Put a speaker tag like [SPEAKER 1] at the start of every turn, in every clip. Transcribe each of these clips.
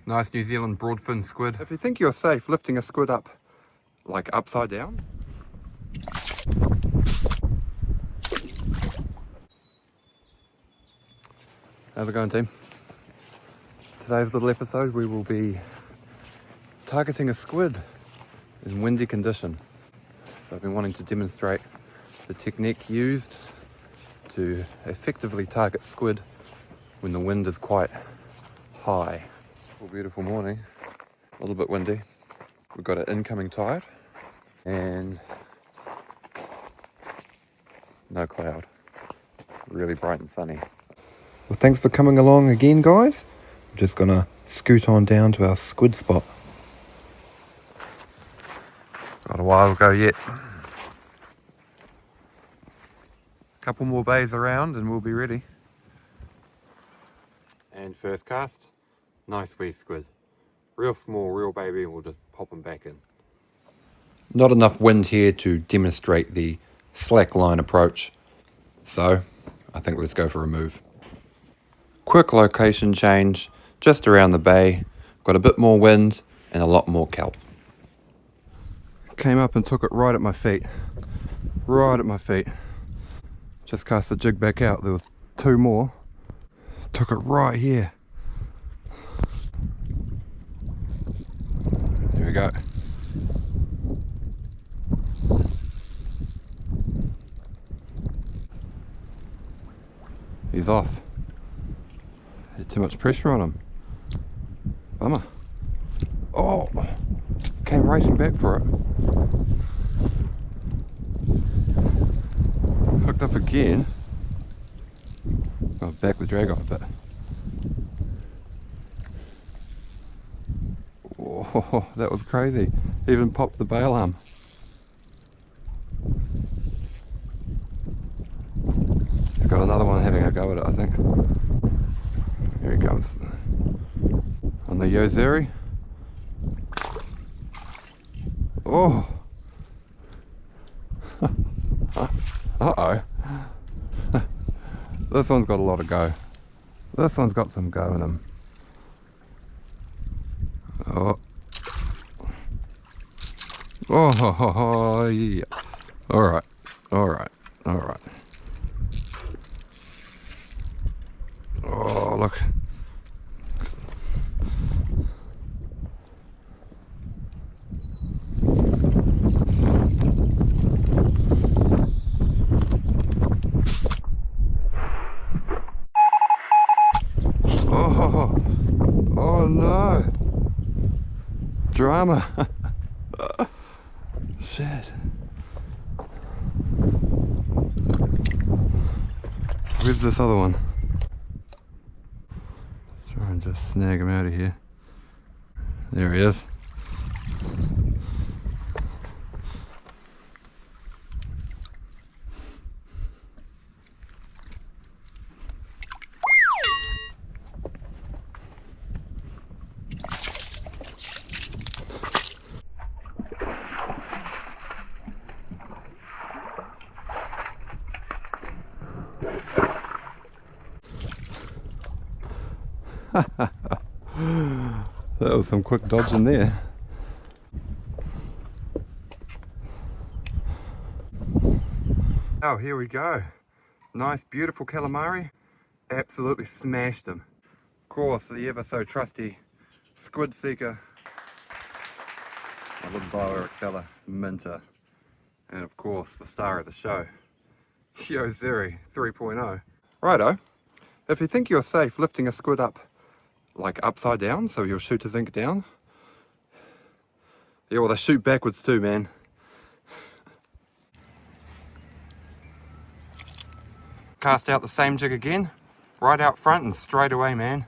[SPEAKER 1] Nice New Zealand broadfin squid.
[SPEAKER 2] If you think you're safe lifting a squid up, like upside down. How's it going, team? Today's little episode we will be targeting a squid in windy condition. So I've been wanting to demonstrate the technique used to effectively target squid when the wind is quite high. A beautiful morning, a little bit windy. We've got an incoming tide and no cloud. Really bright and sunny. Well, thanks for coming along again, guys. I'm just gonna scoot on down to our squid spot. Got a while to go yet. Couple more bays around and we'll be ready.
[SPEAKER 1] And first cast, nice wee squid. Real small, real baby, and we'll just pop them back in.
[SPEAKER 2] Not enough wind here to demonstrate the slack line approach, so I think let's go for a move. Quick location change, just around the bay. Got a bit more wind and a lot more kelp. Came up and took it right at my feet. Right at my feet. Just cast the jig back out. There was two more. Took it right here. There we go. He's off. There's too much pressure on him. Bummer. Oh! Came racing back for it. Hooked up again. Oh, back the drag off a bit. Oh, that was crazy. Even popped the bail arm. Got another one having a go at it, I think. Here he comes. On the Yozeri. Oh! Uh-oh. This one's got a lot of go. This one's got some go in him. Oh. Oh, yeah. Alright, alright, alright. Oh, look. Oh no! Drama! Shit. Where's this other one? Try and just snag him out of here. There he is. That was some quick dodging there. Oh, here we go. Nice, beautiful calamari. Absolutely smashed him. Of course, the ever so trusty squid seeker. My little boa exceller, Minter. And of course, the star of the show, Yozeri 3.0. Righto, if you think you're safe lifting a squid up like upside down, so you'll shoot his ink down. Yeah, well, they shoot backwards too, man. Cast out the same jig again, right out front and straight away, man.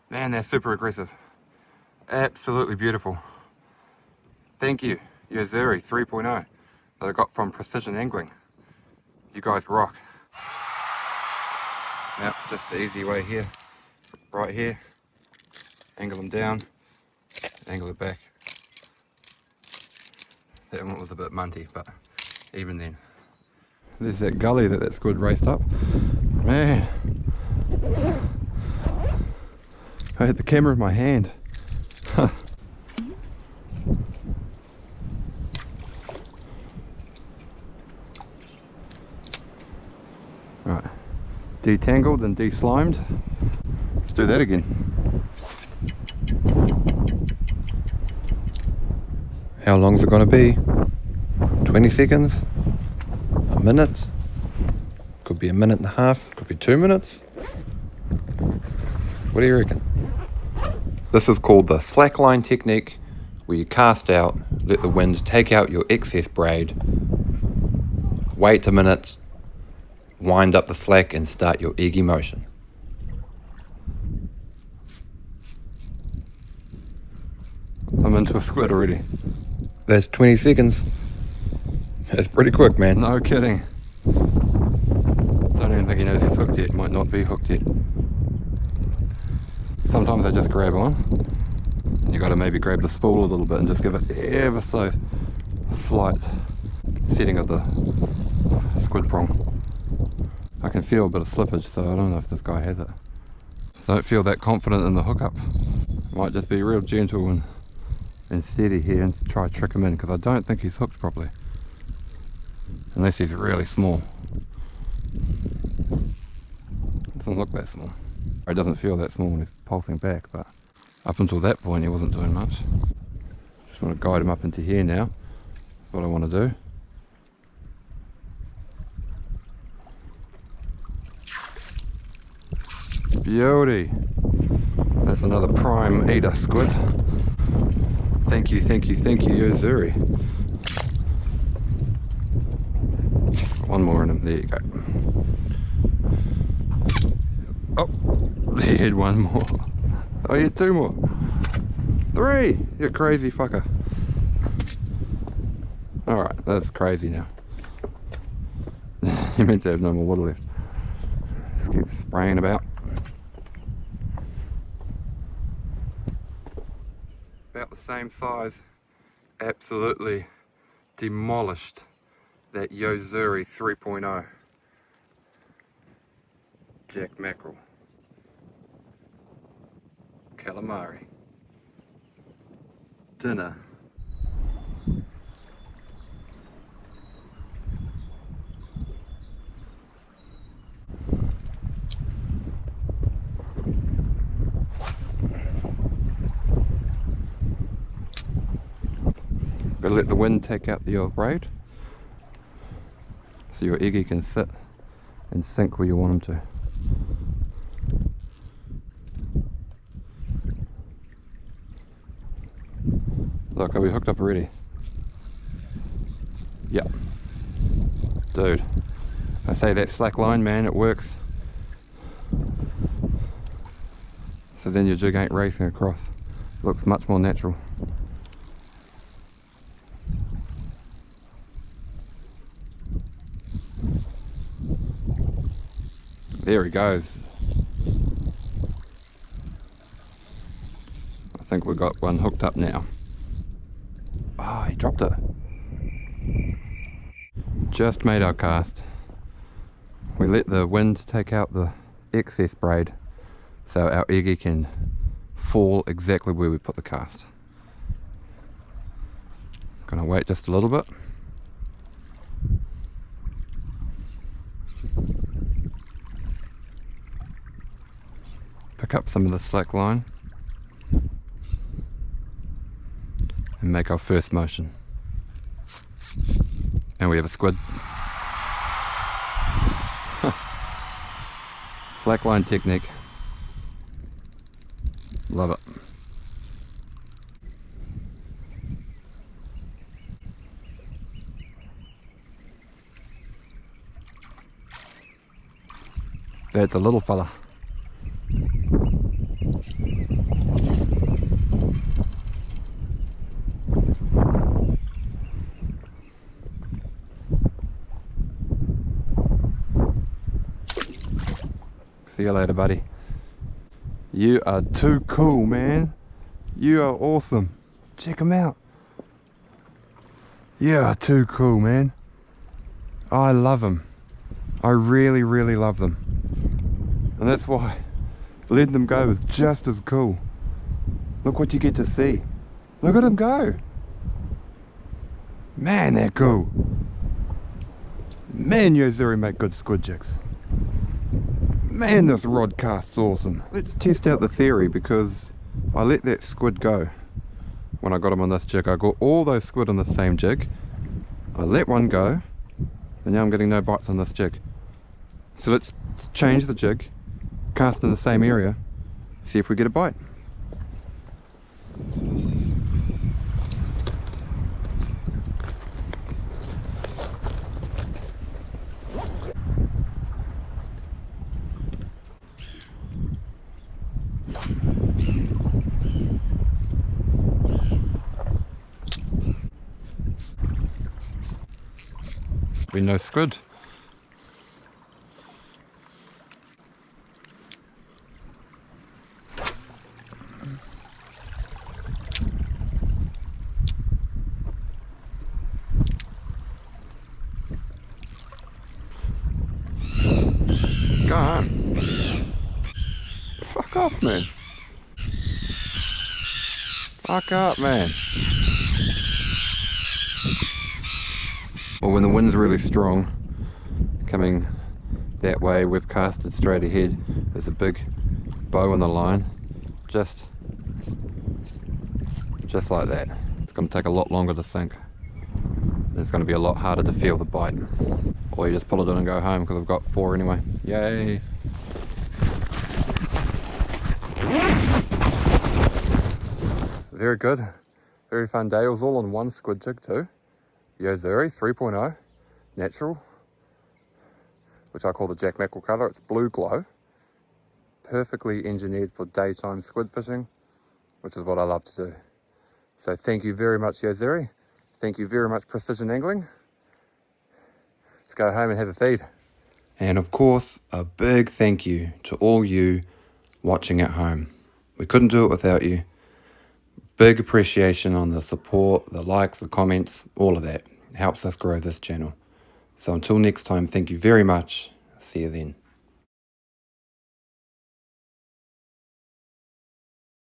[SPEAKER 2] Man, they're super aggressive. Absolutely beautiful. Thank you, Yozeri 3.0, that I got from Precision Angling. You guys rock. Yep, just the easy way here. Right here, angle them down, angle it back. That one was a bit munty, but even then. There's that gully that squid raced up. Man. I had the camera in my hand. Right, detangled and de-slimed. Let's do that again. How long's it gonna be? 20 seconds? A minute? Could be a minute and a half, could be 2 minutes. What do you reckon? This is called the slackline technique, where you cast out, let the wind take out your excess braid, wait a minute, wind up the slack and start your eggy motion. I'm into a squid already. That's 20 seconds. That's pretty quick, man. No kidding. Don't even think he knows he's hooked yet. Might not be hooked yet. Sometimes I just grab on. You gotta maybe grab the spool a little bit and just give it ever so slight setting of the squid prong. I can feel a bit of slippage, so I don't know if this guy has it. Don't feel that confident in the hookup. Might just be real gentle and steady here and try to trick him in, because I don't think he's hooked properly. Unless he's really small. Doesn't look that small. It doesn't feel that small when he's pulsing back, but up until that point he wasn't doing much. Just want to guide him up into here now. That's what I want to do. Beauty. That's another prime eater squid. Thank you, thank you, thank you, Yozuri. One more in him, there you go. Oh, he had one more. Oh, he had two more. Three! You crazy fucker. Alright, that's crazy now. You meant to have no more water left. Just keep spraying about. About the same size. Absolutely demolished that Yozuri 3.0 Jack mackerel. Calamari. Dinner. Gotta let the wind take out the old braid so your eggy can sit and sink where you want them to. Look, are we hooked up already? Yep. Dude, I say that slack line, man, it works. So then your jig ain't racing across. Looks much more natural. There he goes. I think we've got one hooked up now. Oh, he dropped it. Just made our cast. We let the wind take out the excess braid so our eggy can fall exactly where we put the cast. Gonna wait just a little bit. Pick up some of the slack line and make our first motion. And we have a squid. Slackline technique. Love it. That's a little fella. See you later, buddy. You are too cool, man. You are awesome. Check them out. You are too cool, man. I love them. I really, really love them. And that's why letting them go is just as cool. Look what you get to see. Look at them go. Man, they're cool. Man, Yozuri make good squid jigs. Man, this rod cast's awesome. Let's test out the theory, because I let that squid go when I got him on this jig. I got all those squid on the same jig. I let one go, and now I'm getting no bites on this jig. So let's change the jig, cast in the same area, see if we get a bite. Been no squid. Go on. Fuck off, man. Fuck up, man. Well, when the wind's really strong, coming that way, we've casted straight ahead. There's a big bow on the line, just like that. It's going to take a lot longer to sink. It's going to be a lot harder to feel the bite. Or you just pull it in and go home, because I've got 4 anyway. Yay! Very good. Very fun day. It was all on one squid jig too. Yozuri 3.0 natural, which I call the Jack Mackerel colour. It's blue glow, perfectly engineered for daytime squid fishing, which is what I love to do. So thank you very much, Yozuri. Thank you very much, Precision Angling. Let's go home and have a feed. And of course, a big thank you to all you watching at home. We couldn't do it without you. Big appreciation on the support, the likes, the comments, all of that. It helps us grow this channel. So until next time, thank you very much. See you then.